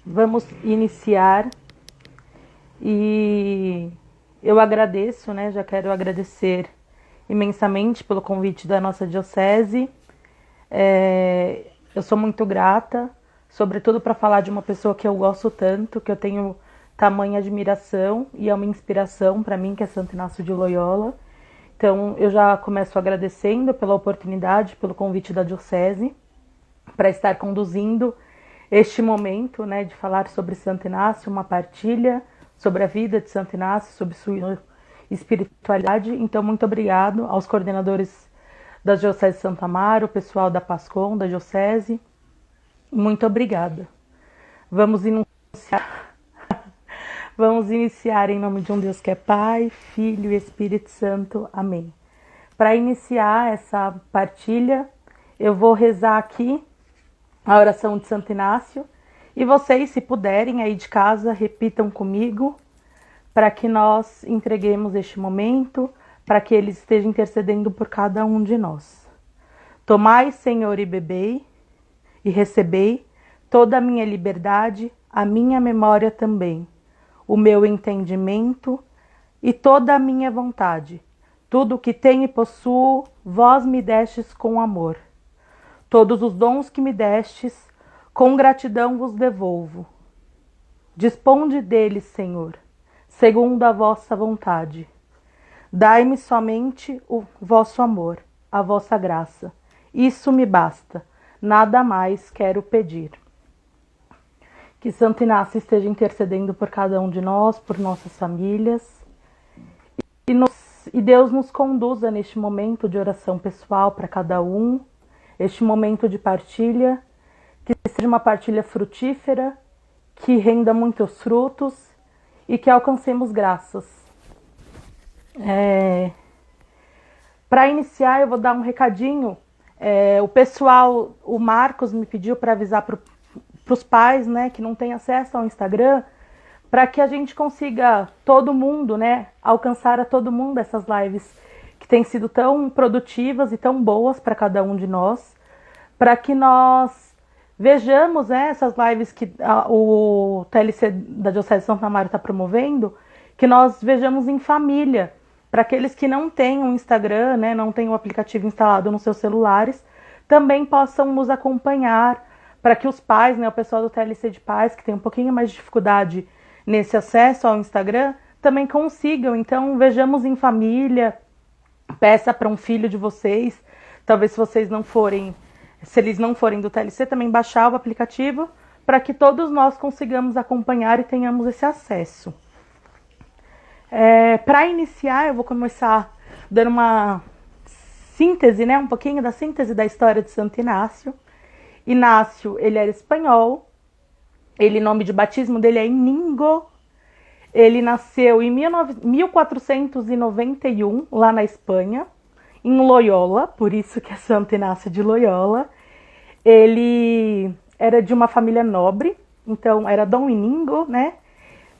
Vamos iniciar e eu agradeço, né? Já quero agradecer imensamente pelo convite da nossa diocese. Eu sou muito grata, sobretudo para falar de uma pessoa que eu gosto tanto, que eu tenho tamanha admiração e é uma inspiração para mim, que é Santo Inácio de Loyola. Então, eu já começo agradecendo pela oportunidade, pelo convite da diocese, para estar conduzindo este momento, né, de falar sobre Santo Inácio, uma partilha sobre a vida de Santo Inácio, sobre sua espiritualidade. Então, muito obrigado aos coordenadores da Diocese de Santo Amaro, o pessoal da PASCOM, da Diocese. Muito obrigada. Vamos iniciar. Vamos iniciar em nome de um Deus que é Pai, Filho e Espírito Santo. Amém. Para iniciar essa partilha, eu vou rezar aqui a oração de Santo Inácio e vocês, se puderem, aí de casa, repitam comigo para que nós entreguemos este momento, para que Ele esteja intercedendo por cada um de nós. Tomai, Senhor, e bebei, e recebei toda a minha liberdade, a minha memória também, o meu entendimento e toda a minha vontade. Tudo o que tenho e possuo, vós me destes com amor. Todos os dons que me destes, com gratidão vos devolvo. Disponde deles, Senhor, segundo a vossa vontade. Dai-me somente o vosso amor, a vossa graça. Isso me basta, nada mais quero pedir. Que Santo Inácio esteja intercedendo por cada um de nós, por nossas famílias. E Deus nos conduza neste momento de oração pessoal para cada um, este momento de partilha, que seja uma partilha frutífera, que renda muitos frutos e que alcancemos graças. Para iniciar, eu vou dar um recadinho. O pessoal, o Marcos me pediu para avisar para os pais, né, que não têm acesso ao Instagram, para que a gente consiga, todo mundo, né, alcançar a todo mundo essas lives que têm sido tão produtivas e tão boas para cada um de nós, para que nós vejamos, né, essas lives que o TLC da Diocese de Santo Amaro está promovendo, que nós vejamos em família, para aqueles que não têm um Instagram, né, não têm o aplicativo instalado nos seus celulares, também possam nos acompanhar, para que os pais, né, o pessoal do TLC de pais, que tem um pouquinho mais de dificuldade nesse acesso ao Instagram, também consigam. Então, vejamos em família, peça para um filho de vocês, talvez se vocês não forem, se eles não forem do TLC, também baixar o aplicativo, para que todos nós consigamos acompanhar e tenhamos esse acesso. Para iniciar, eu vou começar dando uma síntese, né, um pouquinho da síntese da história de Santo Inácio. Inácio, ele era espanhol, o nome de batismo dele é Iñigo, ele nasceu em 1491, lá na Espanha, em Loyola, por isso que é Santo Inácio de Loyola. Ele era de uma família nobre, então era Dom Iñigo, né?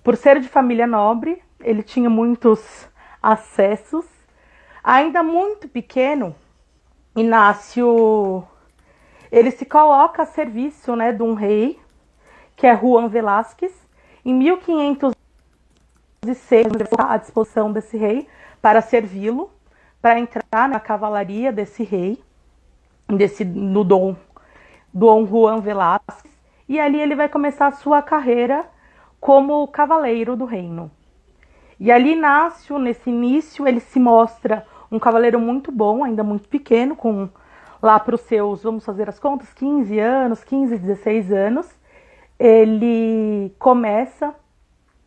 Por ser de família nobre, ele tinha muitos acessos. Ainda muito pequeno, Inácio, ele se coloca a serviço, né, de um rei, que é Juan Velázquez. Em 1506, à disposição desse rei para servi-lo, para entrar na cavalaria desse rei, do Dom Juan Velázquez, e ali ele vai começar a sua carreira como cavaleiro do reino. E ali Inácio, nesse início, ele se mostra um cavaleiro muito bom, ainda muito pequeno, com lá para os seus, vamos fazer as contas, 15 anos, 15, 16 anos, ele começa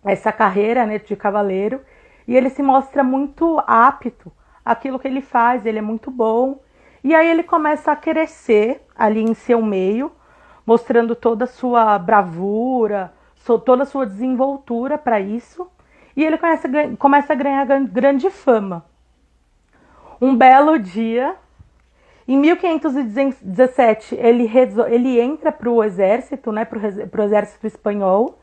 essa carreira, né, de cavaleiro, e ele se mostra muito apto àquilo que ele faz, ele é muito bom. E aí ele começa a crescer ali em seu meio, mostrando toda a sua bravura, toda a sua desenvoltura para isso, e ele começa a ganhar grande fama. Um belo dia, em 1517, ele entra para o exército, né, para o exército espanhol,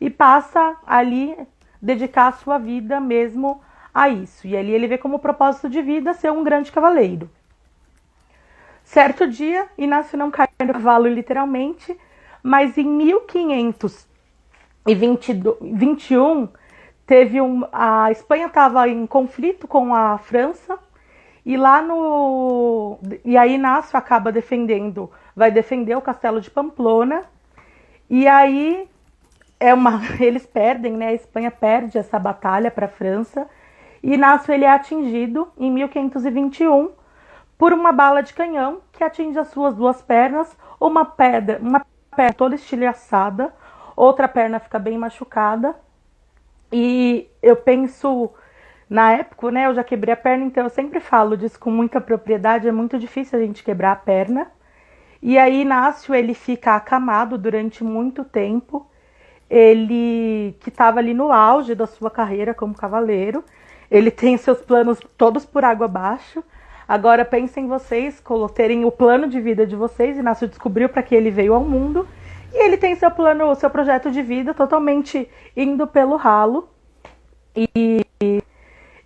e passa ali dedicar a sua vida mesmo a isso. E ali ele vê como propósito de vida ser um grande cavaleiro. Certo dia, Inácio não cai no cavalo literalmente, mas em 1521 a Espanha estava em conflito com a França, e aí Inácio acaba vai defender o castelo de Pamplona, e aí eles perdem, né? A Espanha perde essa batalha para a França, e Inácio ele é atingido em 1521 por uma bala de canhão que atinge as suas duas pernas, uma perna toda estilhaçada, outra perna fica bem machucada. E eu penso, na época, né, eu já quebrei a perna, então eu sempre falo disso com muita propriedade, é muito difícil a gente quebrar a perna. E aí Inácio, ele fica acamado durante muito tempo, ele que estava ali no auge da sua carreira como cavaleiro, ele tem seus planos todos por água abaixo. Agora pensem vocês terem o plano de vida de vocês, Inácio descobriu para que ele veio ao mundo, e ele tem seu projeto de vida totalmente indo pelo ralo, e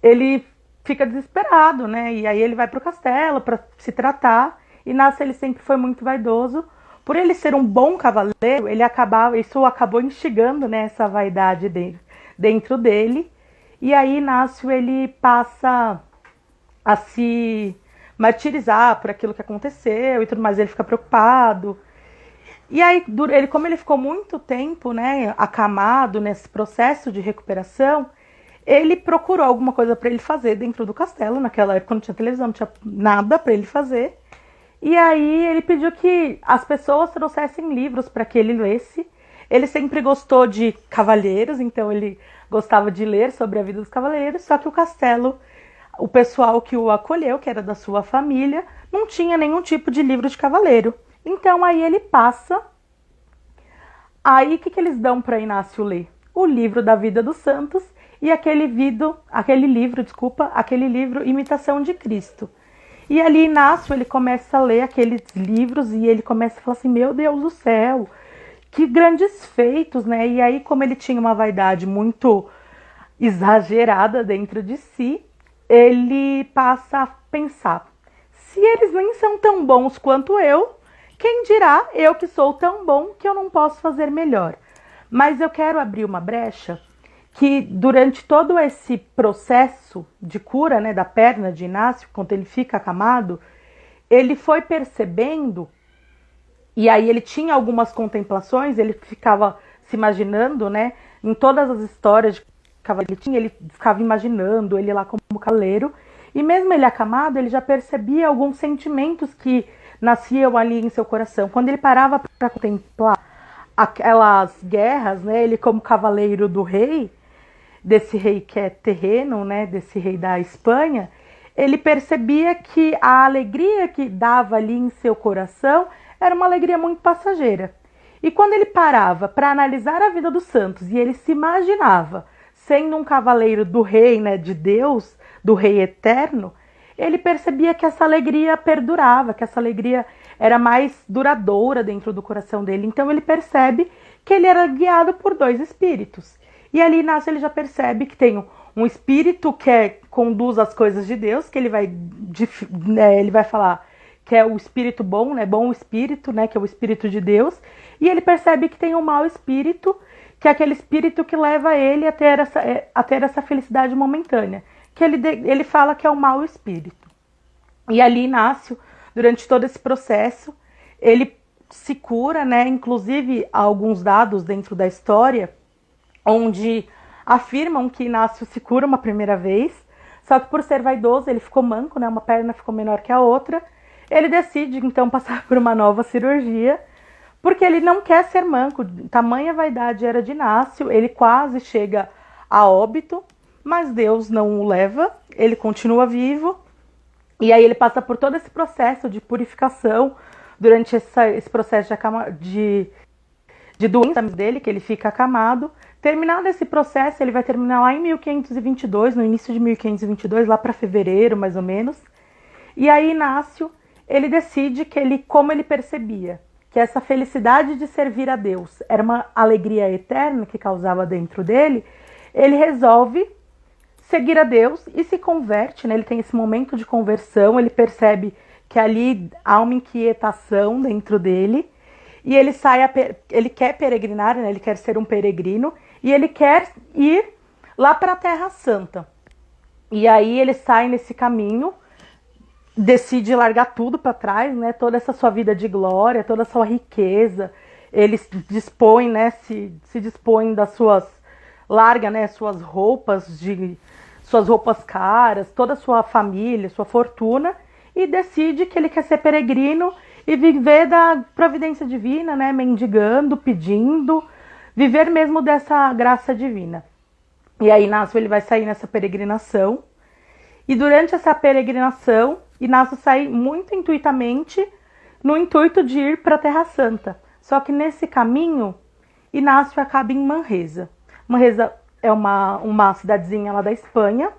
ele fica desesperado, né? E aí ele vai pro castelo para se tratar. Inácio ele sempre foi muito vaidoso. Por ele ser um bom cavaleiro, isso acabou instigando, né, essa vaidade dentro dele. E aí Inácio ele passa a se martirizar por aquilo que aconteceu e tudo mais, ele fica preocupado. E aí, como ele ficou muito tempo, né, acamado nesse processo de recuperação, ele procurou alguma coisa para ele fazer dentro do castelo. Naquela época não tinha televisão, não tinha nada para ele fazer. E aí ele pediu que as pessoas trouxessem livros para que ele lesse. Ele sempre gostou de cavaleiros, então ele gostava de ler sobre a vida dos cavaleiros, só que o castelo, o pessoal que o acolheu, que era da sua família, não tinha nenhum tipo de livro de cavaleiro. Então aí ele passa. Aí o que eles dão para Inácio ler? O livro da vida dos santos e aquele livro Imitação de Cristo. E ali Inácio ele começa a ler aqueles livros e ele começa a falar assim, meu Deus do céu, que grandes feitos, né? E aí, como ele tinha uma vaidade muito exagerada dentro de si, ele passa a pensar, se eles nem são tão bons quanto eu, quem dirá eu que sou tão bom que eu não posso fazer melhor? Mas eu quero abrir uma brecha que durante todo esse processo de cura, né, da perna de Inácio, quando ele fica acamado, ele foi percebendo, e aí ele tinha algumas contemplações, ele ficava se imaginando, né, em todas as histórias de cavaleiro ele ficava imaginando ele lá como cavaleiro, e mesmo ele acamado, ele já percebia alguns sentimentos que nasciam ali em seu coração. Quando ele parava para contemplar aquelas guerras, né, ele como cavaleiro do rei, desse rei que é terreno, né, desse rei da Espanha, ele percebia que a alegria que dava ali em seu coração era uma alegria muito passageira. E quando ele parava para analisar a vida dos santos e ele se imaginava sendo um cavaleiro do rei, né, de Deus, do rei eterno, ele percebia que essa alegria perdurava, que essa alegria era mais duradoura dentro do coração dele. Então ele percebe que ele era guiado por dois espíritos. E ali Inácio ele já percebe que tem um espírito que conduz as coisas de Deus, que ele vai falar que é o espírito bom, né, bom espírito, né, que é o espírito de Deus. E ele percebe que tem um mau espírito, que é aquele espírito que leva ele a ter essa felicidade momentânea, que ele fala que é o mau espírito. E ali Inácio, durante todo esse processo, ele se cura, né, inclusive há alguns dados dentro da história onde afirmam que Inácio se cura uma primeira vez, só que por ser vaidoso, ele ficou manco, né? Uma perna ficou menor que a outra. Ele decide, então, passar por uma nova cirurgia, porque ele não quer ser manco. Tamanha vaidade era de Inácio, ele quase chega a óbito, mas Deus não o leva, ele continua vivo, e aí ele passa por todo esse processo de purificação, durante esse processo de doença dele, que ele fica acamado. Terminado esse processo, ele vai terminar lá em 1522, no início de 1522, lá para fevereiro, mais ou menos. E aí Inácio, ele decide como ele percebia que essa felicidade de servir a Deus era uma alegria eterna que causava dentro dele, ele resolve seguir a Deus e se converte, né? Ele tem esse momento de conversão, ele percebe que ali há uma inquietação dentro dele, e ele quer peregrinar, né? Ele quer ser um peregrino, e ele quer ir lá para a Terra Santa. E aí ele sai nesse caminho, decide largar tudo para trás, né? Toda essa sua vida de glória, toda a sua riqueza. Ele dispõe, né? Se dispõe das suas, larga, né? Suas roupas caras, toda a sua família, sua fortuna, e decide que ele quer ser peregrino e viver da providência divina, né? Mendigando, pedindo, viver mesmo dessa graça divina. E aí Inácio ele vai sair nessa peregrinação. E durante essa peregrinação, Inácio sai muito intuitamente no intuito de ir para a Terra Santa. Só que nesse caminho, Inácio acaba em Manresa. Manresa é uma cidadezinha lá da Espanha.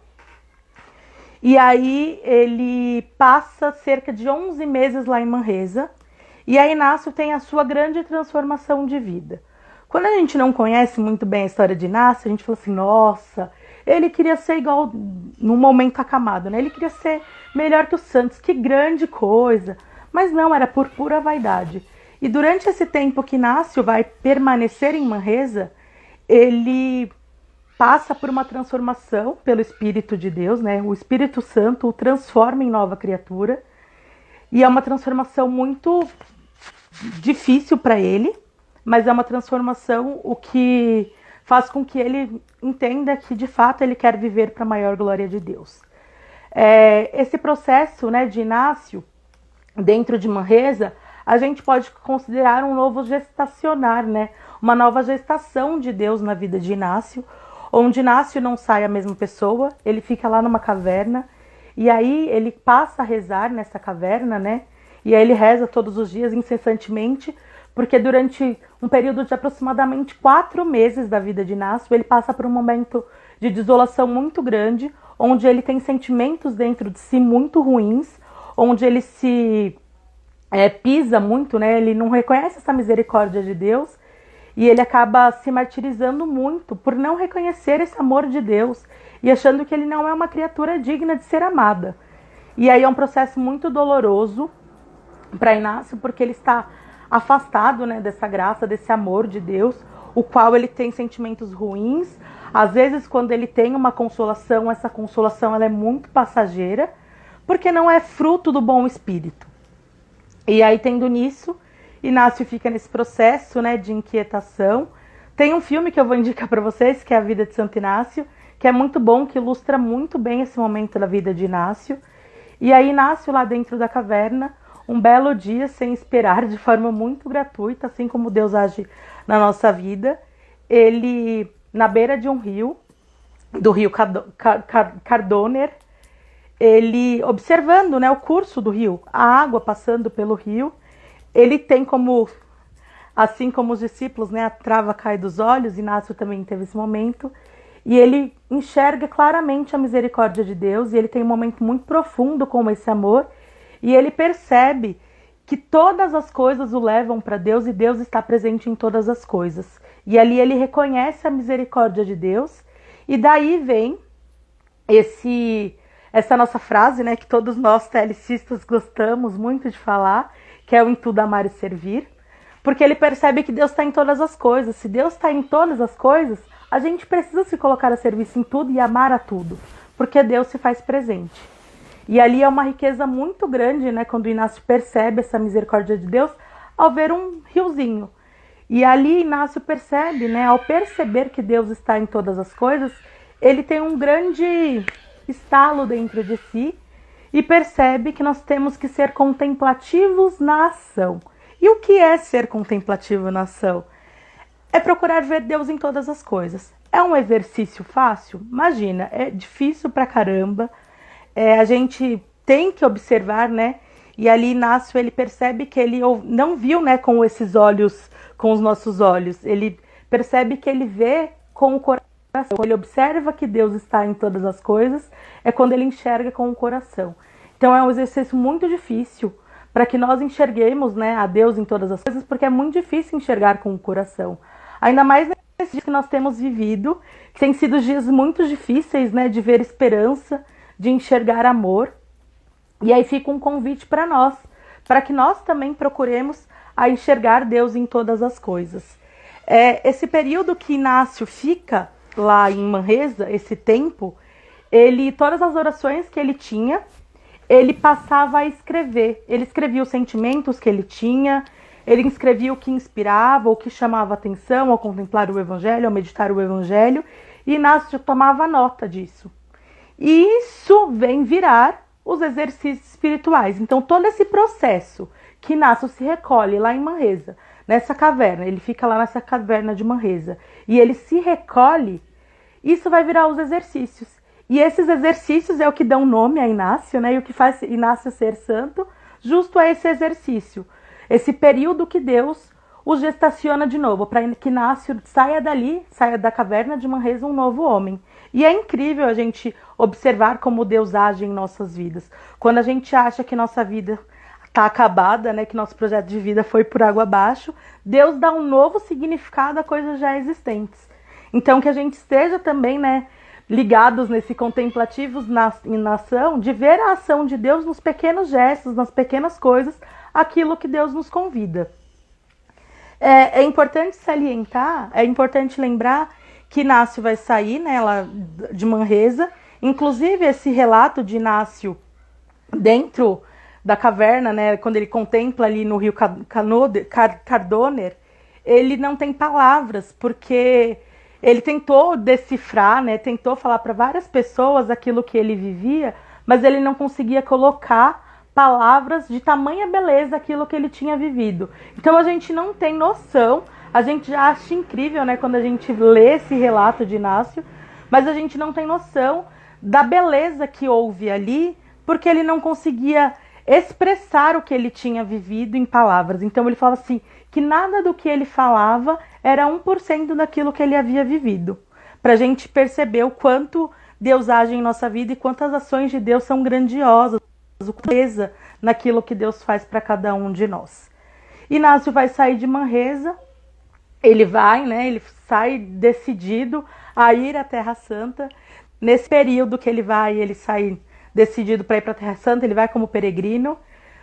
E aí ele passa cerca de 11 meses lá em Manresa. E aí Inácio tem a sua grande transformação de vida. Quando a gente não conhece muito bem a história de Inácio, a gente fala assim, nossa, ele queria ser igual no momento acamado, né? Ele queria ser melhor que os santos, que grande coisa. Mas não, era por pura vaidade. E durante esse tempo que Inácio vai permanecer em Manresa, ele passa por uma transformação pelo Espírito de Deus, né? O Espírito Santo o transforma em nova criatura. E é uma transformação muito difícil para ele, mas é uma transformação o que faz com que ele entenda que de fato ele quer viver para a maior glória de Deus. Esse processo, né, de Inácio dentro de Manresa, a gente pode considerar um novo gestacionar, né? Uma nova gestação de Deus na vida de Inácio, onde Inácio não sai a mesma pessoa, ele fica lá numa caverna, e aí ele passa a rezar nessa caverna, né? E aí ele reza todos os dias, incessantemente, porque durante um período de aproximadamente 4 meses da vida de Inácio, ele passa por um momento de desolação muito grande, onde ele tem sentimentos dentro de si muito ruins, onde ele se pisa muito, né? Ele não reconhece essa misericórdia de Deus, e ele acaba se martirizando muito por não reconhecer esse amor de Deus e achando que ele não é uma criatura digna de ser amada. E aí é um processo muito doloroso para Inácio, porque ele está afastado, né, dessa graça, desse amor de Deus, o qual ele tem sentimentos ruins. Às vezes, quando ele tem uma consolação, essa consolação ela é muito passageira, porque não é fruto do bom espírito. E aí, tendo nisso, Inácio fica nesse processo, né, de inquietação. Tem um filme que eu vou indicar para vocês, que é A Vida de Santo Inácio, que é muito bom, que ilustra muito bem esse momento da vida de Inácio. E aí, Inácio, lá dentro da caverna, um belo dia, sem esperar, de forma muito gratuita, assim como Deus age na nossa vida, ele, na beira de um rio, do rio Cardoner, ele observando, né, o curso do rio, a água passando pelo rio, ele tem como, assim como os discípulos, né, a trava cai dos olhos, Inácio também teve esse momento, e ele enxerga claramente a misericórdia de Deus, e ele tem um momento muito profundo com esse amor, e ele percebe que todas as coisas o levam para Deus e Deus está presente em todas as coisas. E ali ele reconhece a misericórdia de Deus, e daí vem essa nossa frase, né, que todos nós telecistas gostamos muito de falar, que é o em tudo amar e servir, porque ele percebe que Deus está em todas as coisas. Se Deus está em todas as coisas, a gente precisa se colocar a serviço em tudo e amar a tudo, porque Deus se faz presente. E ali é uma riqueza muito grande, né, quando Inácio percebe essa misericórdia de Deus, ao ver um riozinho. E ali Inácio percebe, né, ao perceber que Deus está em todas as coisas, ele tem um grande estalo dentro de si e percebe que nós temos que ser contemplativos na ação. E o que é ser contemplativo na ação? É procurar ver Deus em todas as coisas. É um exercício fácil? Imagina, é difícil pra caramba. A gente tem que observar, né? E ali Inácio, ele percebe que ele não viu, né, com esses olhos, com os nossos olhos. Ele percebe que ele vê com o coração. Ele observa que Deus está em todas as coisas, é quando ele enxerga com o coração. Então é um exercício muito difícil para que nós enxerguemos, né, a Deus em todas as coisas, porque é muito difícil enxergar com o coração. Ainda mais nesses dias que nós temos vivido, que têm sido dias muito difíceis, né, de ver esperança, de enxergar amor. E aí fica um convite para nós, para que nós também procuremos a enxergar Deus em todas as coisas. Esse período que Inácio fica lá em Manresa, esse tempo, todas as orações que ele tinha, ele passava a escrever. Ele escrevia os sentimentos que ele tinha, ele escrevia o que inspirava, o que chamava atenção ao contemplar o Evangelho, ao meditar o Evangelho, e Inácio tomava nota disso. E isso vem virar os exercícios espirituais. Então, todo esse processo que Inácio se recolhe lá em Manresa, nessa caverna, ele fica lá nessa caverna de Manresa, e ele se recolhe, isso vai virar os exercícios. E esses exercícios é o que dão nome a Inácio, né? E o que faz Inácio ser santo, justo é esse exercício. Esse período que Deus o gestaciona de novo, para que Inácio saia da caverna de Manresa um novo homem. E é incrível a gente observar como Deus age em nossas vidas. Quando a gente acha que nossa vida está acabada, né, que nosso projeto de vida foi por água abaixo, Deus dá um novo significado a coisas já existentes. Então que a gente esteja também, né, ligados nesse contemplativos na ação, de ver a ação de Deus nos pequenos gestos, nas pequenas coisas, aquilo que Deus nos convida. É importante salientar, é importante lembrar que Inácio vai sair, né, lá de Manresa. Inclusive, esse relato de Inácio dentro da caverna, né, quando ele contempla ali no rio Cardoner, ele não tem palavras, porque ele tentou decifrar, né, tentou falar para várias pessoas aquilo que ele vivia, mas ele não conseguia colocar palavras de tamanha beleza aquilo que ele tinha vivido. Então a gente não tem noção, a gente já acha incrível, né, quando a gente lê esse relato de Inácio, mas a gente não tem noção da beleza que houve ali, porque ele não conseguia expressar o que ele tinha vivido em palavras. Então ele fala assim, que nada do que ele falava era 1% daquilo que ele havia vivido. Para a gente perceber o quanto Deus age em nossa vida e quantas ações de Deus são grandiosas, beleza naquilo que Deus faz para cada um de nós. Inácio vai sair de Manresa, ele sai decidido a ir à Terra Santa. Nesse período que ele sai decidido para ir para a Terra Santa, ele vai como peregrino.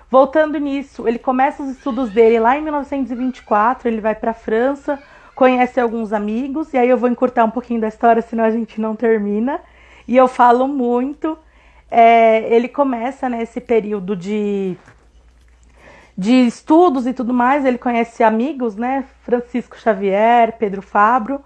Voltando nisso, ele começa os estudos dele lá em 1924, ele vai para a França, conhece alguns amigos, e aí eu vou encurtar um pouquinho da história, senão a gente não termina, e eu falo muito. Ele começa nesse período de estudos e tudo mais, ele conhece amigos, né, Francisco Xavier, Pedro Fabro,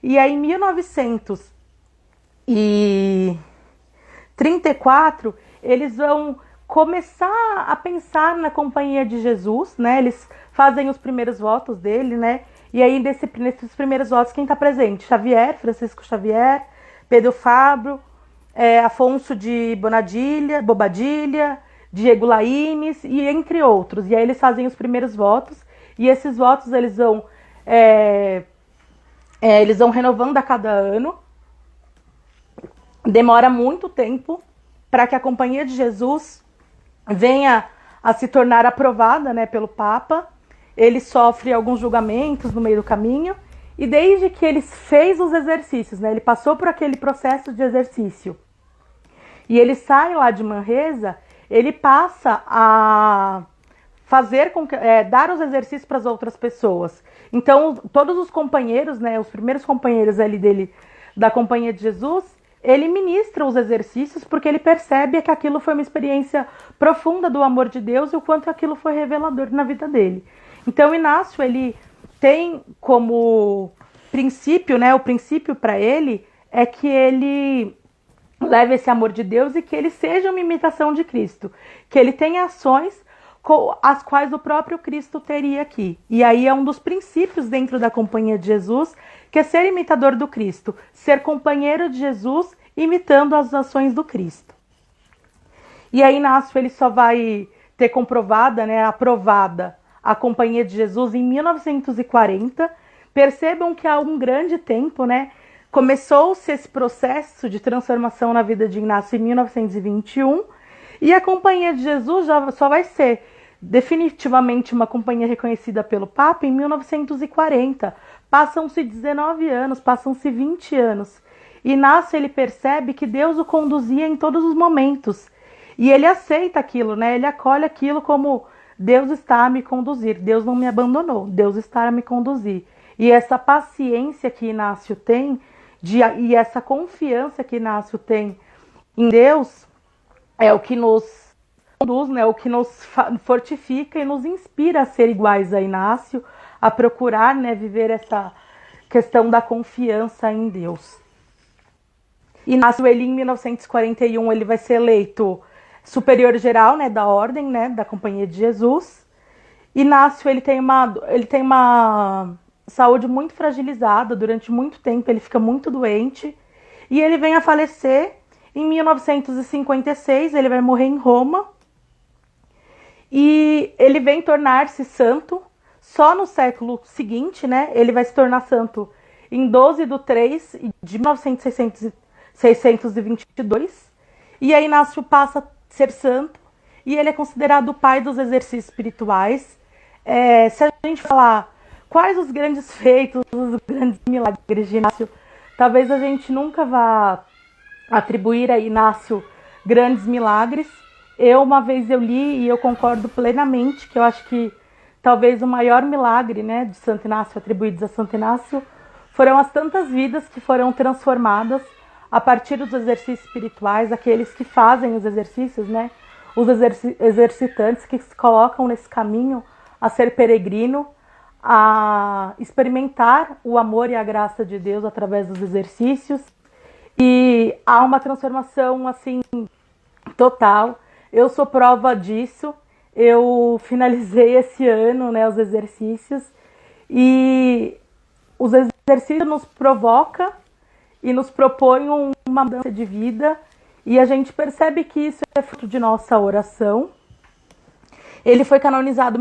e aí em 1934 eles vão começar a pensar na companhia de Jesus, né, eles fazem os primeiros votos dele, né, e aí nesses primeiros votos quem está presente? Xavier, Francisco Xavier, Pedro Fabro, Afonso de Bobadilha, Diego Laínez e entre outros. E aí eles fazem os primeiros votos, e esses votos eles vão renovando a cada ano. Demora muito tempo para que a Companhia de Jesus venha a se tornar aprovada, né, pelo Papa. Ele sofre alguns julgamentos no meio do caminho, e desde que ele fez os exercícios, né, ele passou por aquele processo de exercício, e ele sai lá de Manresa, ele passa a fazer dar os exercícios para as outras pessoas. Então, todos os companheiros, né, os primeiros companheiros ali dele, da Companhia de Jesus, ele ministra os exercícios porque ele percebe que aquilo foi uma experiência profunda do amor de Deus e o quanto aquilo foi revelador na vida dele. Então, Inácio, ele tem como princípio, né, o princípio para ele é que ele leve esse amor de Deus e que ele seja uma imitação de Cristo, que ele tenha ações as quais o próprio Cristo teria aqui. E aí é um dos princípios dentro da Companhia de Jesus, que é ser imitador do Cristo, ser companheiro de Jesus imitando as ações do Cristo. E aí Inácio, ele só vai ter comprovada, né, aprovada a Companhia de Jesus em 1940. Percebam que há um grande tempo, né, começou-se esse processo de transformação na vida de Inácio em 1921, e a Companhia de Jesus já só vai ser definitivamente uma companhia reconhecida pelo Papa em 1940. Passam-se 19 anos, passam-se 20 anos. Inácio, ele percebe que Deus o conduzia em todos os momentos, e ele aceita aquilo, né? Ele acolhe aquilo como Deus está a me conduzir, Deus não me abandonou, Deus está a me conduzir. E essa paciência que Inácio tem, e essa confiança que Inácio tem em Deus, é o que nos conduz, né, o que nos fortifica e nos inspira a ser iguais a Inácio, a procurar, né, viver essa questão da confiança em Deus. Inácio, ele em 1941, ele vai ser eleito superior geral, né, da ordem, né, da Companhia de Jesus. Inácio, ele tem uma saúde muito fragilizada, durante muito tempo ele fica muito doente, e ele vem a falecer em 1956, ele vai morrer em Roma, e ele vem tornar-se santo só no século seguinte, né? Ele vai se tornar santo em 12 de 3 de 1622, e aí Inácio passa a ser santo, e ele é considerado o pai dos exercícios espirituais. Se a gente falar quais os grandes feitos, os grandes milagres de Inácio, talvez a gente nunca vá atribuir a Inácio grandes milagres. Uma vez eu li e eu concordo plenamente que eu acho que talvez o maior milagre, né, de Santo Inácio, atribuídos a Santo Inácio, foram as tantas vidas que foram transformadas a partir dos exercícios espirituais, aqueles que fazem os exercícios, né, os exercitantes que se colocam nesse caminho a ser peregrino, a experimentar o amor e a graça de Deus através dos exercícios. E há uma transformação assim total. Eu sou prova disso. Eu finalizei esse ano, né, os exercícios, e os exercícios nos provocam e nos propõem uma mudança de vida, e a gente percebe que isso é fruto de nossa oração. Ele foi canonizado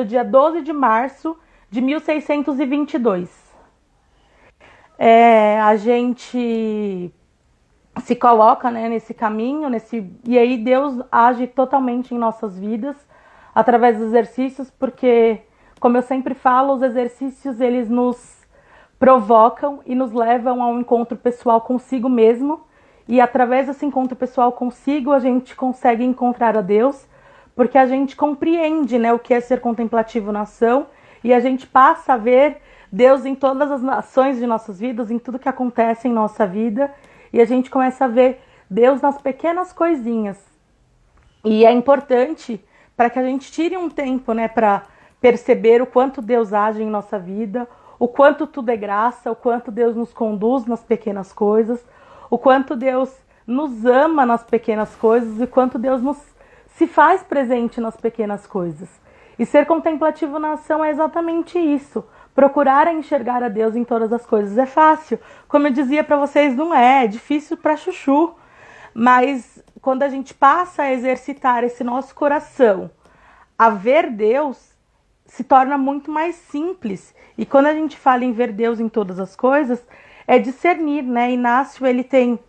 dia 12 de março de 1622. A gente se coloca, né, nesse caminho, e aí Deus age totalmente em nossas vidas através dos exercícios, porque, como eu sempre falo, os exercícios eles nos provocam e nos levam a um encontro pessoal consigo mesmo, e através desse encontro pessoal consigo a gente consegue encontrar a Deus, porque a gente compreende, né, o que é ser contemplativo na ação, e a gente passa a ver Deus em todas as ações de nossas vidas, em tudo que acontece em nossa vida, e a gente começa a ver Deus nas pequenas coisinhas. E é importante para que a gente tire um tempo, né, para perceber o quanto Deus age em nossa vida, o quanto tudo é graça, o quanto Deus nos conduz nas pequenas coisas, o quanto Deus nos ama nas pequenas coisas e o quanto Deus se faz presente nas pequenas coisas. E ser contemplativo na ação é exatamente isso. Procurar enxergar a Deus em todas as coisas. É fácil. Como eu dizia para vocês, não é difícil para chuchu. Mas quando a gente passa a exercitar esse nosso coração a ver Deus, se torna muito mais simples. E quando a gente fala em ver Deus em todas as coisas, é discernir, né? Inácio, ele tem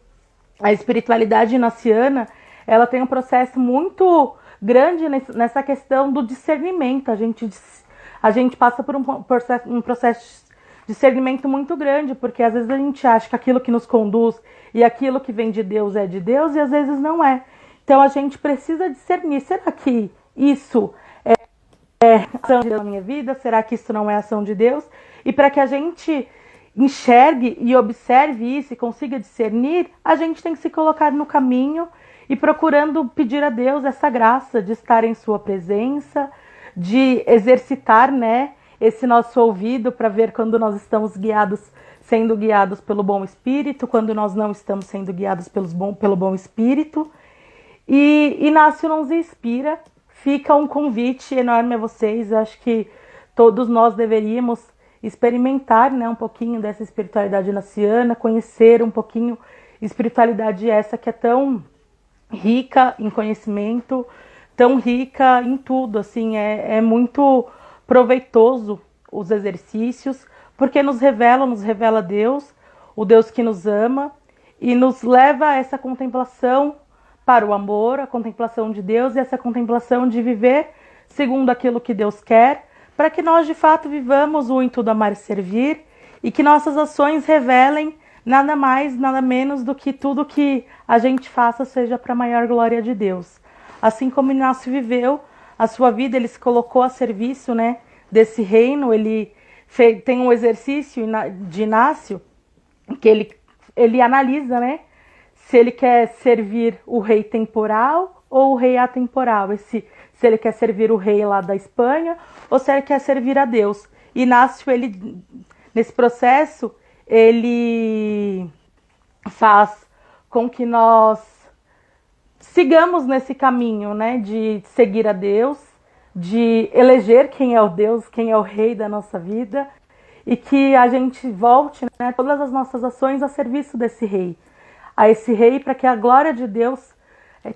a espiritualidade inaciana, ela tem um processo muito grande nessa questão do discernimento. A gente passa por um processo de discernimento muito grande, porque às vezes a gente acha que aquilo que nos conduz e aquilo que vem de Deus é de Deus, e às vezes não é. Então a gente precisa discernir, será que isso é ação de Deus na minha vida? Será que isso não é ação de Deus? E para que a gente enxergue e observe isso e consiga discernir, a gente tem que se colocar no caminho e procurando pedir a Deus essa graça de estar em sua presença, de exercitar, né, esse nosso ouvido para ver quando nós estamos sendo guiados pelo bom Espírito, quando nós não estamos sendo guiados pelo bom Espírito. E Inácio nos inspira, fica um convite enorme a vocês. Eu acho que todos nós deveríamos experimentar, né, um pouquinho dessa espiritualidade inaciana, conhecer um pouquinho espiritualidade essa que é tão rica em conhecimento, tão rica em tudo, assim, é muito proveitoso os exercícios, porque nos revela Deus, o Deus que nos ama, e nos leva a essa contemplação para o amor, a contemplação de Deus e essa contemplação de viver segundo aquilo que Deus quer, para que nós de fato vivamos o em tudo amar e servir, e que nossas ações revelem nada mais, nada menos do que tudo que a gente faça seja para a maior glória de Deus. Assim como Inácio viveu, a sua vida, ele se colocou a serviço, né, desse reino. Ele tem um exercício de Inácio que ele analisa, né, se ele quer servir o rei temporal ou o rei atemporal, se ele quer servir o rei lá da Espanha ou se ele quer servir a Deus. Inácio, ele, nesse processo, ele faz com que nós sigamos nesse caminho, né, de seguir a Deus, de eleger quem é o Deus, quem é o rei da nossa vida, e que a gente volte, né, todas as nossas ações a serviço desse rei, a esse rei, para que a glória de Deus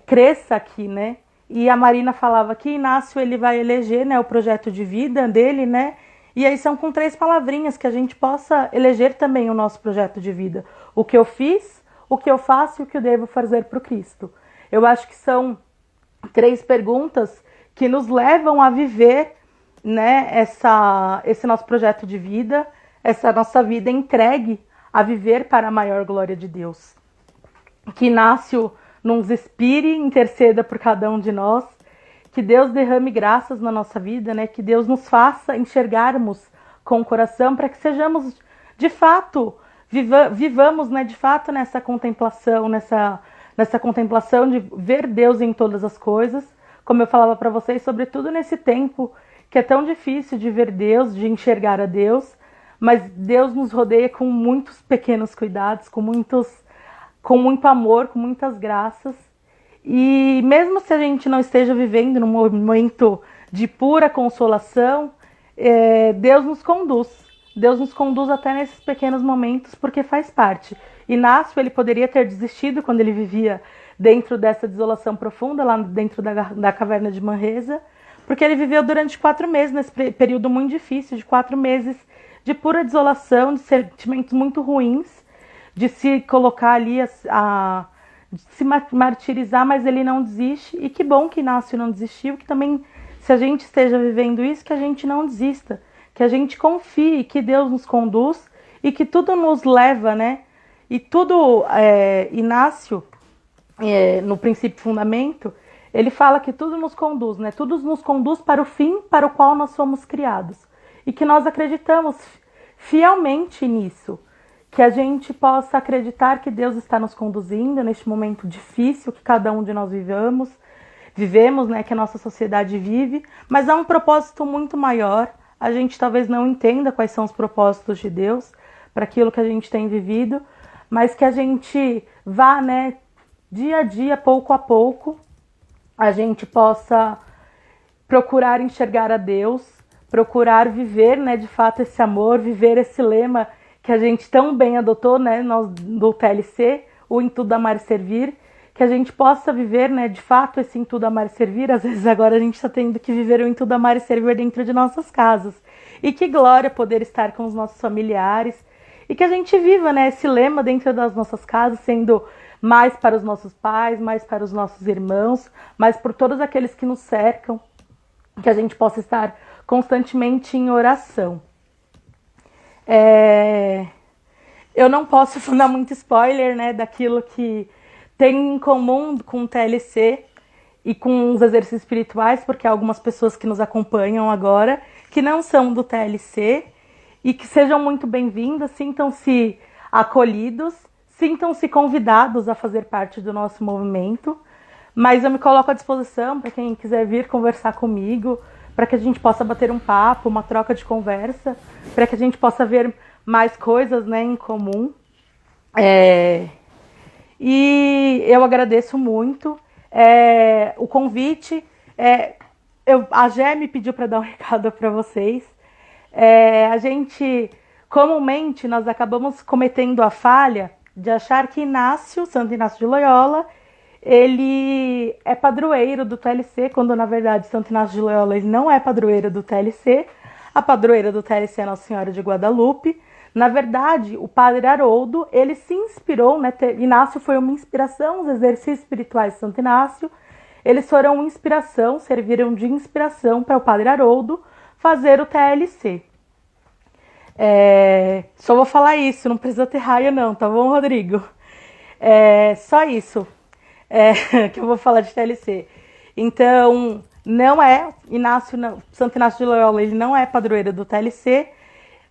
cresça aqui, né? E a Marina falava que Inácio, ele vai eleger, né, o projeto de vida dele, né? E aí são com 3 palavrinhas que a gente possa eleger também o nosso projeto de vida. O que eu fiz, o que eu faço e o que eu devo fazer para o Cristo. Eu acho que são 3 perguntas que nos levam a viver, né, esse nosso projeto de vida, essa nossa vida entregue a viver para a maior glória de Deus. Que Inácio nos inspire, interceda por cada um de nós, que Deus derrame graças na nossa vida, né? Que Deus nos faça enxergarmos com o coração para que sejamos, de fato, vivamos, né, de fato nessa contemplação, nessa contemplação de ver Deus em todas as coisas, como eu falava para vocês, sobretudo nesse tempo que é tão difícil de ver Deus, de enxergar a Deus, mas Deus nos rodeia com muitos pequenos cuidados, com muito amor, com muitas graças. E mesmo se a gente não esteja vivendo num momento de pura consolação, Deus nos conduz. Deus nos conduz até nesses pequenos momentos, porque faz parte. Inácio, ele poderia ter desistido quando ele vivia dentro dessa desolação profunda, lá dentro da caverna de Manresa, porque ele viveu durante 4 meses, nesse período muito difícil, de 4 meses de pura desolação, de sentimentos muito ruins, de se colocar ali, de se martirizar, mas ele não desiste. E que bom que Inácio não desistiu, que também, se a gente esteja vivendo isso, que a gente não desista, que a gente confie que Deus nos conduz e que tudo nos leva, né? E tudo, Inácio, no princípio fundamento, ele fala que tudo nos conduz, né? Tudo nos conduz para o fim para o qual nós fomos criados. E que nós acreditamos fielmente nisso. Que a gente possa acreditar que Deus está nos conduzindo neste momento difícil que cada um de nós vivemos, né? Que a nossa sociedade vive. Mas há um propósito muito maior. A gente talvez não entenda quais são os propósitos de Deus para aquilo que a gente tem vivido. Mas que a gente vá, né? Dia a dia, pouco a pouco, a gente possa procurar enxergar a Deus, procurar viver, né, de fato esse amor, viver esse lema que a gente tão bem adotou, né, nós do TLC, o Em Tudo Amar e Servir, que a gente possa viver, né, de fato esse Em Tudo Amar e Servir. Às vezes agora a gente está tendo que viver o Em Tudo Amar e Servir dentro de nossas casas. E que glória poder estar com os nossos familiares e que a gente viva, né, esse lema dentro das nossas casas, sendo mais para os nossos pais, mais para os nossos irmãos, mais por todos aqueles que nos cercam, que a gente possa estar constantemente em oração. Eu não posso dar muito spoiler, né, daquilo que tem em comum com o TLC e com os exercícios espirituais, porque há algumas pessoas que nos acompanham agora que não são do TLC e que sejam muito bem-vindas, sintam-se acolhidos, sintam-se convidados a fazer parte do nosso movimento, mas eu me coloco à disposição para quem quiser vir conversar comigo, para que a gente possa bater um papo, uma troca de conversa, para que a gente possa ver mais coisas, né, em comum. E eu agradeço muito o convite. A Gé me pediu para dar um recado para vocês. A gente, comumente, nós acabamos cometendo a falha de achar que Inácio, Santo Inácio de Loyola, ele é padroeiro do TLC, quando na verdade Santo Inácio de Loyola ele não é padroeiro do TLC. A padroeira do TLC é Nossa Senhora de Guadalupe. Na verdade, o padre Haroldo, ele se inspirou, né? Inácio foi uma inspiração, os exercícios espirituais de Santo Inácio, eles foram uma inspiração, serviram de inspiração para o padre Haroldo fazer o TLC. Só vou falar isso, não precisa ter raio não, tá bom, Rodrigo? Só isso que eu vou falar de TLC. Então, não é Santo Inácio de Loyola, ele não é padroeiro do TLC.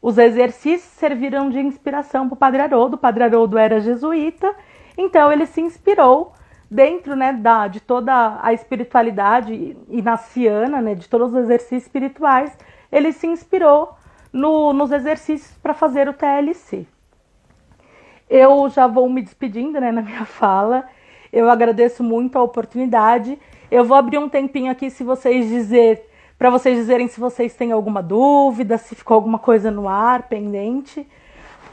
Os exercícios serviram de inspiração para o Padre Haroldo. O Padre Haroldo era jesuíta, então ele se inspirou dentro, né, de toda a espiritualidade inaciana, né, de todos os exercícios espirituais, ele se inspirou nos exercícios para fazer o TLC. Eu já vou me despedindo, né, na minha fala. Eu agradeço muito a oportunidade. Eu vou abrir um tempinho aqui para vocês dizerem se vocês têm alguma dúvida, se ficou alguma coisa no ar, pendente.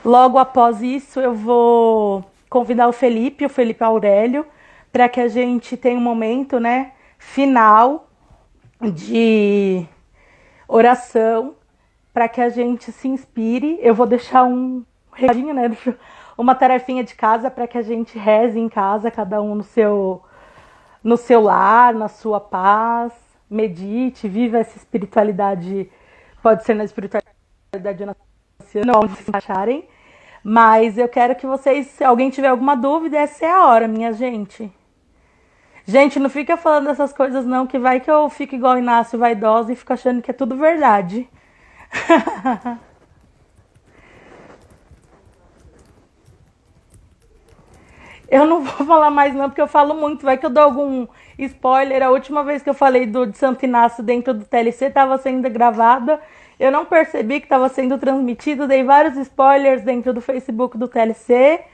Logo após isso, eu vou convidar o Felipe Aurélio, para que a gente tenha um momento, né, final de oração, para que a gente se inspire. Eu vou deixar um recadinho, né, uma tarefinha de casa para que a gente reze em casa, cada um no seu lar, na sua paz, medite, viva essa espiritualidade, pode ser na espiritualidade nacional, onde se acharem, mas eu quero que vocês, se alguém tiver alguma dúvida, essa é a hora, minha gente. Gente, não fica falando essas coisas não, que vai que eu fico igual Inácio, vaidosa, e fico achando que é tudo verdade. Eu não vou falar mais não, porque eu falo muito. Vai que eu dou algum spoiler. A última vez que eu falei de Santo Inácio dentro do TLC estava sendo gravada. Eu não percebi que estava sendo transmitido. Dei vários spoilers dentro do Facebook do TLC.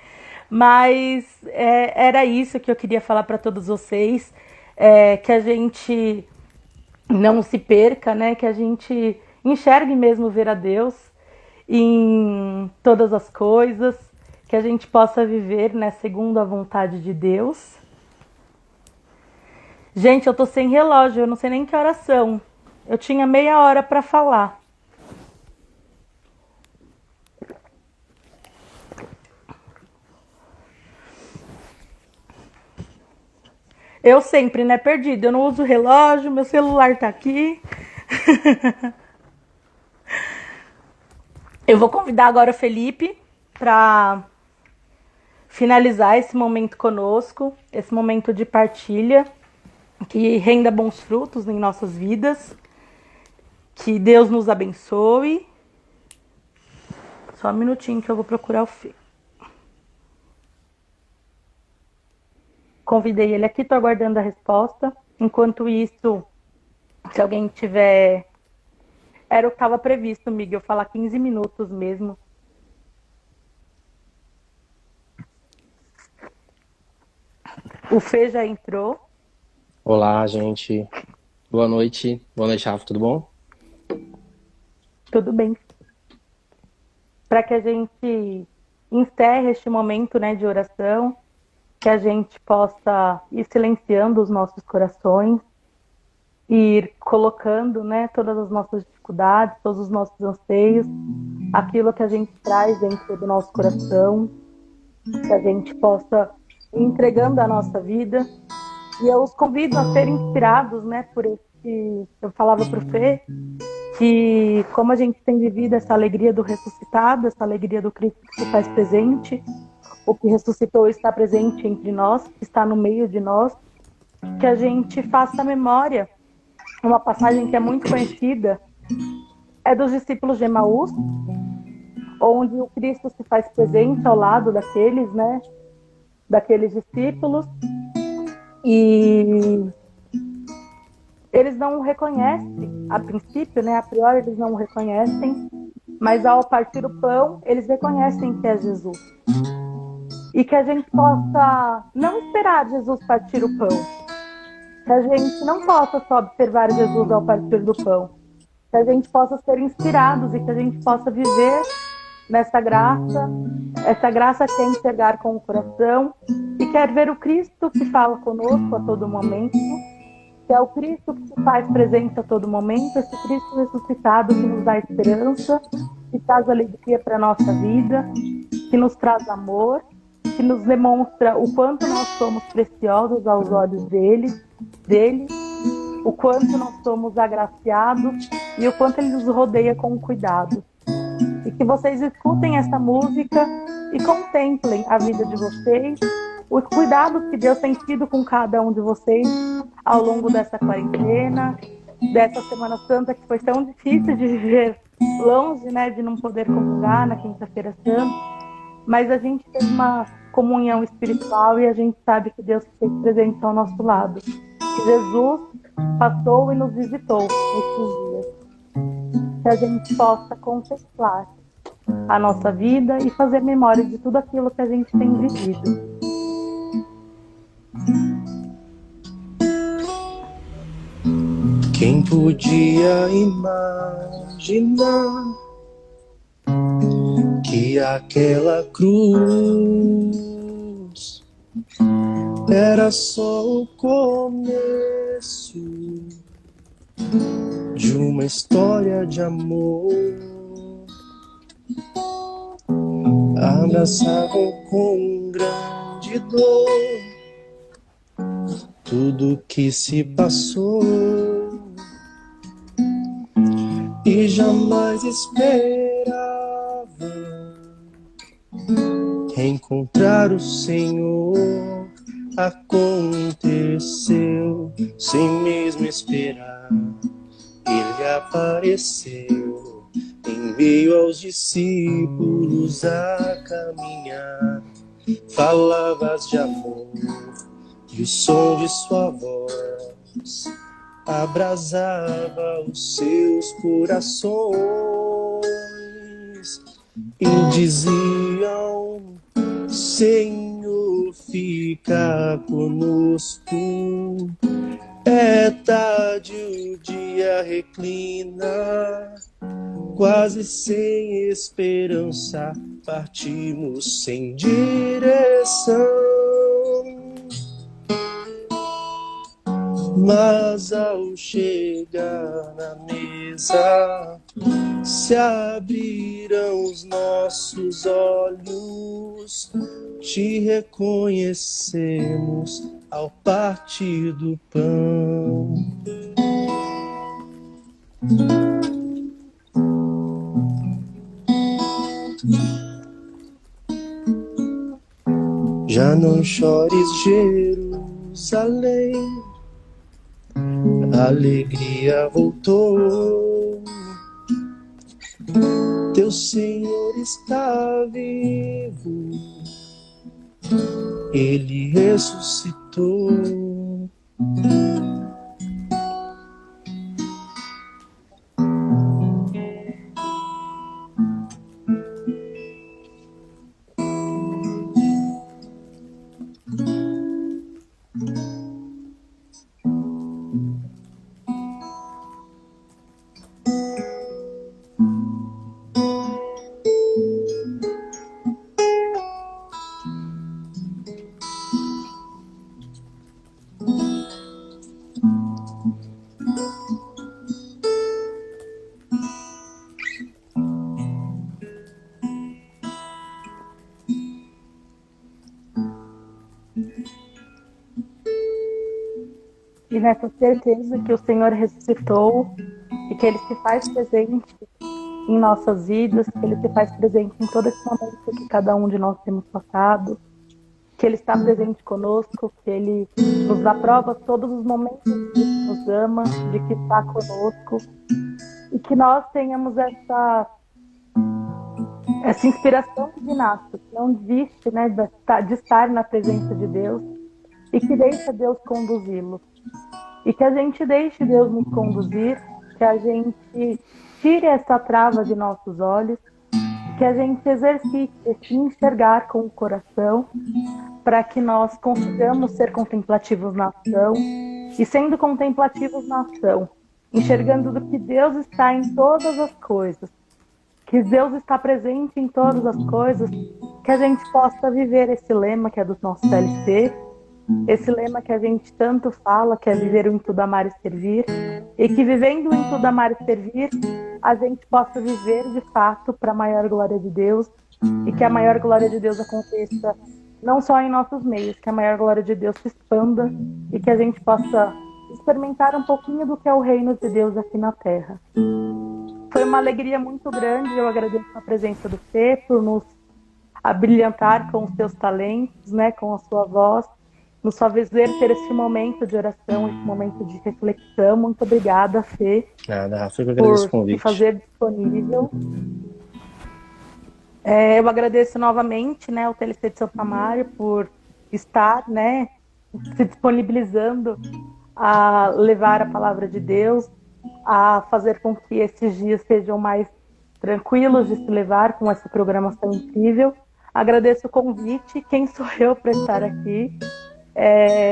Mas era isso que eu queria falar para todos vocês. Que a gente não se perca, né? Que a gente enxergue mesmo ver a Deus em todas as coisas, que a gente possa viver, né, segundo a vontade de Deus. Gente, eu tô sem relógio, eu não sei nem que horas são. Eu tinha meia hora para falar. Eu sempre, né, perdido. Eu não uso relógio, meu celular tá aqui. Eu vou convidar agora o Felipe para finalizar esse momento conosco, esse momento de partilha, que renda bons frutos em nossas vidas, que Deus nos abençoe. Só um minutinho que eu vou procurar o Fê. Convidei ele aqui, tô aguardando a resposta. Enquanto isso, se alguém tiver... Era o que estava previsto, Miguel, falar 15 minutos mesmo. O Fê já entrou. Olá, gente. Boa noite. Boa noite, Rafa. Tudo bom? Tudo bem. Para que a gente encerre este momento, né, de oração, que a gente possa ir silenciando os nossos corações, ir colocando, né, todas as nossas dificuldades, todos os nossos anseios, aquilo que a gente traz dentro do nosso coração, que a gente possa ir entregando a nossa vida. E eu os convido a serem inspirados, né, por esse... Eu falava para o Fê que como a gente tem vivido essa alegria do ressuscitado, essa alegria do Cristo que se faz presente, o que ressuscitou está presente entre nós, está no meio de nós, que a gente faça memória. Uma passagem que é muito conhecida é dos discípulos de Emaús, onde o Cristo se faz presente ao lado daqueles, né, daqueles discípulos, e eles não o reconhecem, a princípio, né, a priori eles não o reconhecem, mas ao partir o pão, eles reconhecem que é Jesus. E que a gente possa não esperar Jesus partir o pão, que a gente não possa só observar Jesus ao partir do pão, que a gente possa ser inspirados e que a gente possa viver nessa graça, essa graça que é enxergar com o coração e quer ver o Cristo que fala conosco a todo momento, que é o Cristo que se faz presente a todo momento, esse Cristo ressuscitado que nos dá esperança, que traz alegria para a nossa vida, que nos traz amor, que nos demonstra o quanto nós somos preciosos aos olhos dele, o quanto nós somos agraciados e o quanto ele nos rodeia com cuidado. E que vocês escutem essa música e contemplem a vida de vocês, os cuidados que Deus tem tido com cada um de vocês ao longo dessa quarentena, dessa Semana Santa que foi tão difícil de viver longe, né, de não poder comungar na Quinta-feira Santa, mas a gente teve uma comunhão espiritual e a gente sabe que Deus esteve presente ao nosso lado. Que Jesus passou e nos visitou nesses dias. Que a gente possa contemplar a nossa vida e fazer memória de tudo aquilo que a gente tem vivido. Quem podia imaginar que aquela cruz era só o começo de uma história de amor? Abraçavam com grande dor tudo que se passou e jamais esperava encontrar o Senhor. Aconteceu sem mesmo esperar, Ele apareceu em meio aos discípulos a caminhar. Palavras de amor e o som de sua voz abrasava os seus corações e diziam: Senhor, fica conosco. É tarde, o dia reclina, quase sem esperança, partimos sem direção. Mas ao chegar na mesa, se abriram os nossos olhos, te reconhecemos ao partir do pão. Já não chores, Jerusalém, a alegria voltou, teu Senhor está vivo, Ele ressuscitou. E nessa certeza que o Senhor ressuscitou e que Ele se faz presente em nossas vidas, que Ele se faz presente em todo esse momento que cada um de nós temos passado, que Ele está presente conosco, que Ele nos dá prova todos os momentos de que nos ama, de que está conosco, e que nós tenhamos essa inspiração divina, que não desiste, né, de estar na presença de Deus, e que deixa Deus conduzi-lo. E que a gente deixe Deus nos conduzir, que a gente tire essa trava de nossos olhos, que a gente exercite esse enxergar com o coração, para que nós consigamos ser contemplativos na ação, e sendo contemplativos na ação, enxergando do que Deus está em todas as coisas, que Deus está presente em todas as coisas, que a gente possa viver esse lema que é do nosso TLC, esse lema que a gente tanto fala, que é viver o em tudo, amar e servir, e que vivendo o em tudo, amar e servir, a gente possa viver de fato para a maior glória de Deus, e que a maior glória de Deus aconteça não só em nossos meios, que a maior glória de Deus se expanda e que a gente possa experimentar um pouquinho do que é o reino de Deus aqui na Terra. Foi uma alegria muito grande, eu agradeço a presença do Fê por nos abrilhantar com os seus talentos, né, com a sua voz, nos fazer ter esse momento de oração, esse momento de reflexão. Muito obrigada, Fê, Nada, Rafa, eu que agradeço o por se convite. fazer disponível. Eu agradeço novamente, né, o TLC de Santo Amaro por estar, né, se disponibilizando a levar a palavra de Deus, a fazer com que esses dias sejam mais tranquilos de se levar com essa programação incrível. Agradeço o convite. Quem sou eu para estar aqui?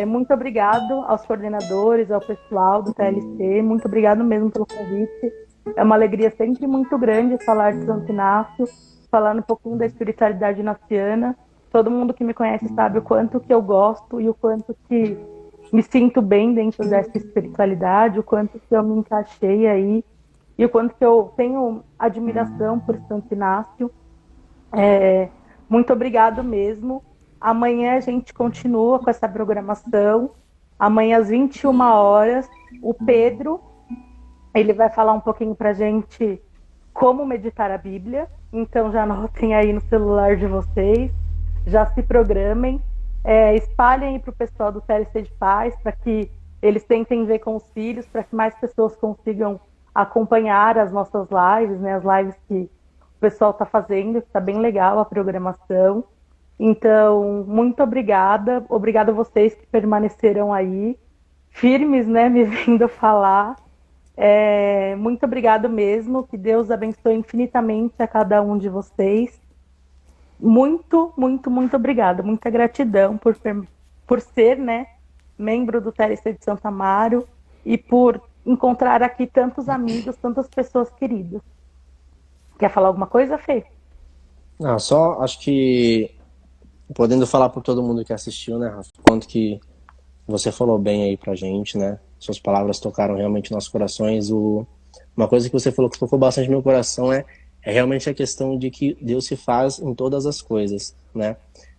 Muito obrigado aos coordenadores, ao pessoal do TLC. Muito obrigado mesmo pelo convite. É uma alegria sempre muito grande falar de Santo Inácio, falar um pouquinho da espiritualidade inaciana. Todo mundo que me conhece sabe o quanto que eu gosto e o quanto que me sinto bem dentro dessa espiritualidade, o quanto que eu me encaixei aí e o quanto que eu tenho admiração por Santo Inácio. Muito obrigado mesmo. Amanhã a gente continua com essa programação. Amanhã às 21 horas, o Pedro, ele vai falar um pouquinho para a gente como meditar a Bíblia. Então já anotem aí no celular de vocês, já se programem, espalhem para o pessoal do TLC de Paz, para que eles tentem ver com os filhos, para que mais pessoas consigam acompanhar as nossas lives, né, as lives que o pessoal está fazendo, está bem legal a programação. Então, muito obrigada. Obrigada a vocês que permaneceram aí, firmes, né, me vendo falar. Muito obrigado mesmo. Que Deus abençoe infinitamente a cada um de vocês. Muito, muito, muito obrigada. Muita gratidão por ser, né, membro do TLC de Santo Amaro e por encontrar aqui tantos amigos, tantas pessoas queridas. Quer falar alguma coisa, Fê? Só acho que podendo falar por todo mundo que assistiu, né, Rafa? Quanto que você falou bem aí pra gente, né? Suas palavras tocaram realmente nossos corações. Uma coisa que você falou que tocou bastante no meu coração é realmente a questão de que Deus se faz em todas as coisas, né?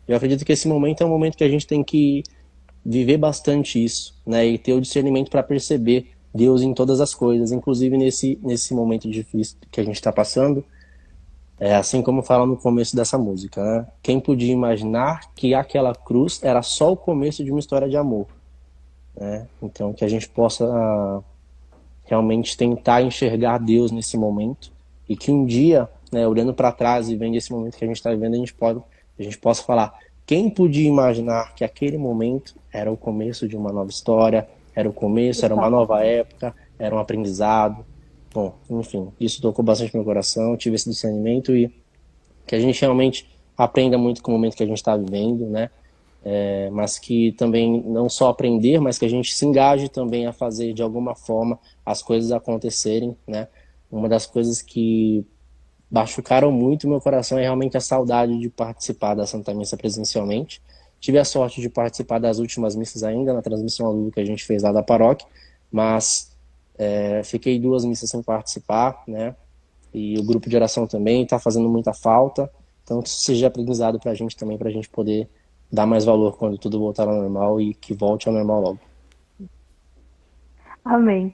Eu acredito que esse momento é um momento que a gente tem que viver bastante isso, né? E ter o discernimento para perceber Deus em todas as coisas, inclusive nesse momento difícil que a gente está passando. Assim como fala no começo dessa música, né? Quem podia imaginar que aquela cruz era só o começo de uma história de amor, né? Então que a gente possa realmente tentar enxergar Deus nesse momento e que um dia, né, olhando para trás e vendo esse momento que a gente está vivendo, a gente possa falar: quem podia imaginar que aquele momento era o começo de uma nova história, era o começo, era uma nova época, era um aprendizado. Bom, enfim, isso tocou bastante meu coração, tive esse discernimento e que a gente realmente aprenda muito com o momento que a gente está vivendo, né? Mas que também não só aprender, mas que a gente se engaje também a fazer de alguma forma as coisas acontecerem, né? Uma das coisas que machucaram muito meu coração é realmente a saudade de participar da Santa Missa presencialmente. Tive a sorte de participar das últimas missas ainda, na transmissão ao vivo que a gente fez lá da paróquia, mas fiquei 2 missas sem participar, né? E o grupo de oração também está fazendo muita falta. Então, que isso seja aprendizado para a gente também, para a gente poder dar mais valor quando tudo voltar ao normal e que volte ao normal logo. Amém.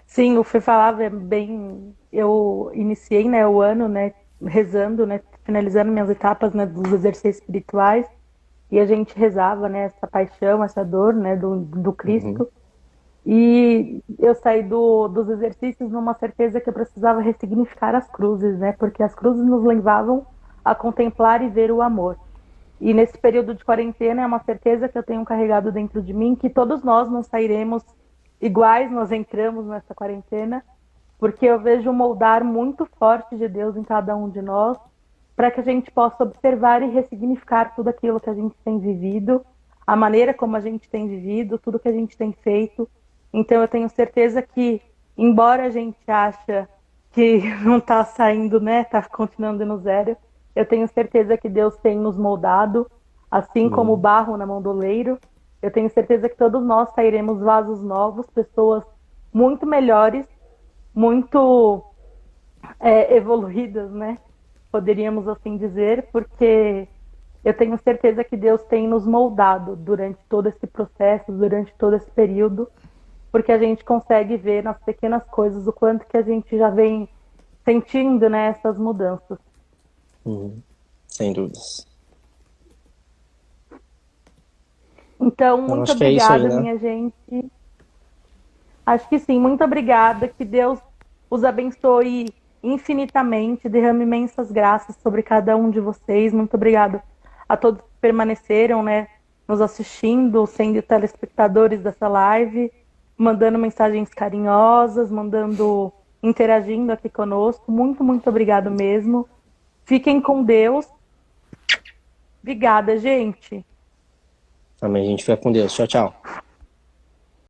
Sim, o Fê falava bem. Eu iniciei, né, o ano, né, rezando, né, finalizando minhas etapas, né, dos exercícios espirituais, e a gente rezava, né, essa paixão, essa dor, né, do Cristo. E eu saí dos exercícios numa certeza que eu precisava ressignificar as cruzes, né, porque as cruzes nos levavam a contemplar e ver o amor. E nesse período de quarentena é uma certeza que eu tenho carregado dentro de mim, que todos nós não sairemos iguais, nós entramos nessa quarentena, porque eu vejo um moldar muito forte de Deus em cada um de nós, para que a gente possa observar e ressignificar tudo aquilo que a gente tem vivido, a maneira como a gente tem vivido, tudo que a gente tem feito. Então eu tenho certeza que, embora a gente ache que não está saindo, né, está continuando no zero, eu tenho certeza que Deus tem nos moldado, assim como o barro na mão do oleiro. Eu tenho certeza que todos nós sairemos vasos novos, pessoas muito melhores, muito evoluídas, né? Poderíamos assim dizer, porque eu tenho certeza que Deus tem nos moldado durante todo esse processo, durante todo esse período, porque a gente consegue ver nas pequenas coisas o quanto que a gente já vem sentindo, né, essas mudanças. Sem dúvidas. Então, Eu muito acho que é isso aí, obrigada, né? minha gente. Acho que sim, muito obrigada. Que Deus os abençoe infinitamente, derrame imensas graças sobre cada um de vocês. Muito obrigada a todos que permaneceram, né, nos assistindo, sendo telespectadores dessa live, mandando mensagens carinhosas, interagindo aqui conosco. Muito, muito obrigado mesmo. Fiquem com Deus. Obrigada, gente. Amém, gente. Fica com Deus. Tchau, tchau.